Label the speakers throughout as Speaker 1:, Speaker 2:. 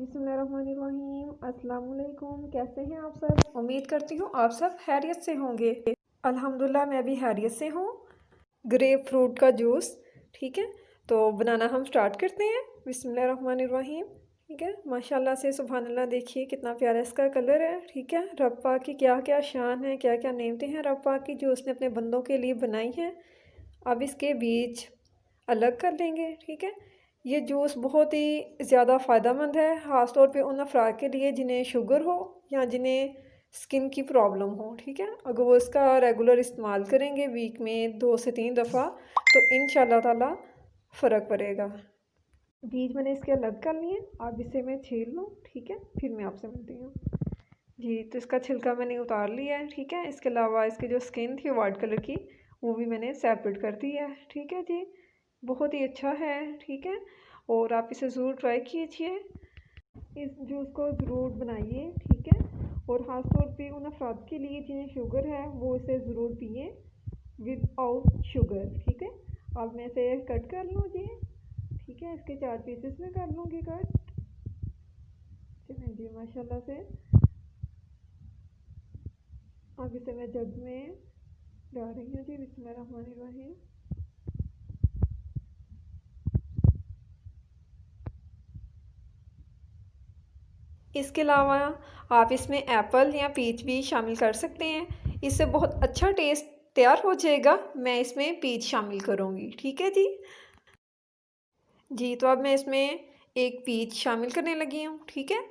Speaker 1: बिस्मिल्लाहिर्रहमानिर्रहीम। अस्सलाम वालेकुम। कैसे हैं आप सब? उम्मीद करती हूँ आप सब खैरियत से होंगे। अल्हम्दुलिल्लाह मैं भी खैरियत से हूँ। ग्रेप फ्रूट का जूस, ठीक है, तो बनाना हम स्टार्ट करते हैं। बिस्मिल्लाहिर्रहमानिर्रहीम। ठीक है, माशाल्लाह से सुभान अल्लाह। देखिए कितना प्यारा इसका कलर है। ठीक है, रब पाक की क्या क्या शान है, क्या क्या नेमतें हैं रब पाक की जो उसने अपने बंदों के लिए बनाई हैं। अब इसके बीज अलग कर लेंगे। ठीक है, ये जूस बहुत ही ज़्यादा फ़ायदेमंद है, ख़ास तौर पे उन अफराद के लिए जिन्हें शुगर हो या जिन्हें स्किन की प्रॉब्लम हो। ठीक है, अगर वो इसका रेगुलर इस्तेमाल करेंगे वीक में 2 से 3 दफ़ा तो इंशाल्लाह ताला फ़र्क पड़ेगा। बीज मैंने इसके अलग कर लिए, अब इसे मैं छील लूँ। ठीक है, फिर मैं आपसे मिलती हूँ। जी, तो इसका छिलका मैंने उतार लिया है। ठीक है, इसके अलावा इसकी जो स्किन थी वाइट कलर की वो भी मैंने सेपरेट कर दी है। ठीक है जी, बहुत ही अच्छा है। ठीक है, और आप इसे ज़रूर ट्राई कीजिए, इस जूस को ज़रूर बनाइए। ठीक है, और ख़ास तौर पे उन अफराद के लिए जिन्हें शुगर है वो इसे ज़रूर पिए विदाउट शुगर। ठीक है, अब मैं इसे कट कर लूँ जी। ठीक है, इसके 4 पीसेस में कर लूँगी कट। चलें जी, माशाल्लाह से। अब इसे मैं जग में डाल रही हूँ जी। बिस्मिल्लाहिर्रहमानिर्रहीम। इसके अलावा आप इसमें एप्पल या पीच भी शामिल कर सकते हैं, इससे बहुत अच्छा टेस्ट तैयार हो जाएगा। मैं इसमें पीच शामिल करूँगी। ठीक है जी। जी, तो अब मैं इसमें एक पीच शामिल करने लगी हूँ। ठीक है,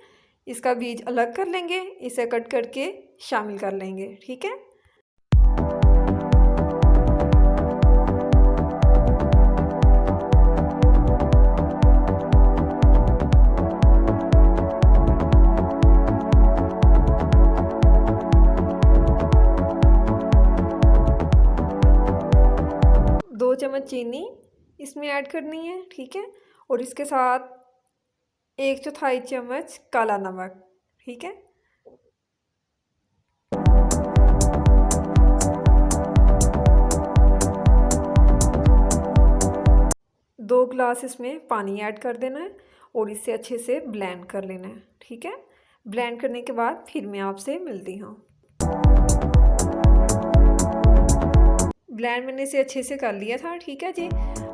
Speaker 1: इसका बीज अलग कर लेंगे, इसे कट करके शामिल कर लेंगे। ठीक है, 2 चम्मच चीनी इसमें ऐड करनी है। ठीक है, और इसके साथ 1/4 चम्मच काला नमक। ठीक है, 2 गिलास इसमें पानी ऐड कर देना है और इसे अच्छे से ब्लेंड कर लेना है। ठीक है, ब्लेंड करने के बाद फिर मैं आपसे मिलती हूँ। ब्लेंड मैंने इसे अच्छे से कर लिया था। ठीक है जी,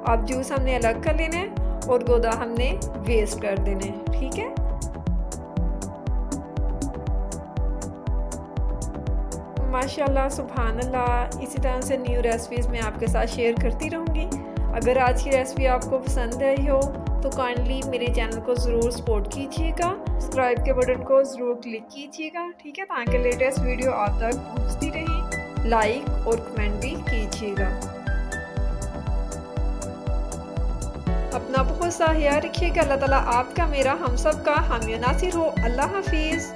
Speaker 1: अब जूस हमने अलग कर लेना है और गोदा हमने वेस्ट कर देना है। ठीक है, माशाल्लाह सुभान अल्लाह। इसी तरह से न्यू रेसिपीज़ मैं आपके साथ शेयर करती रहूँगी। अगर आज की रेसिपी आपको पसंद आई हो तो काइंडली मेरे चैनल को ज़रूर सपोर्ट कीजिएगा, सब्सक्राइब के बटन को ज़रूर क्लिक कीजिएगा। ठीक है, ताकि लेटेस्ट वीडियो आप तक पहुँचती रहे। लाइक और कमेंट भी कीजिएगा। अपना बहुत सा ख्याल रखिएगा। अल्लाह ताला आपका, मेरा, हम सब का हामी नासिर हो। अल्लाह हाफिज़।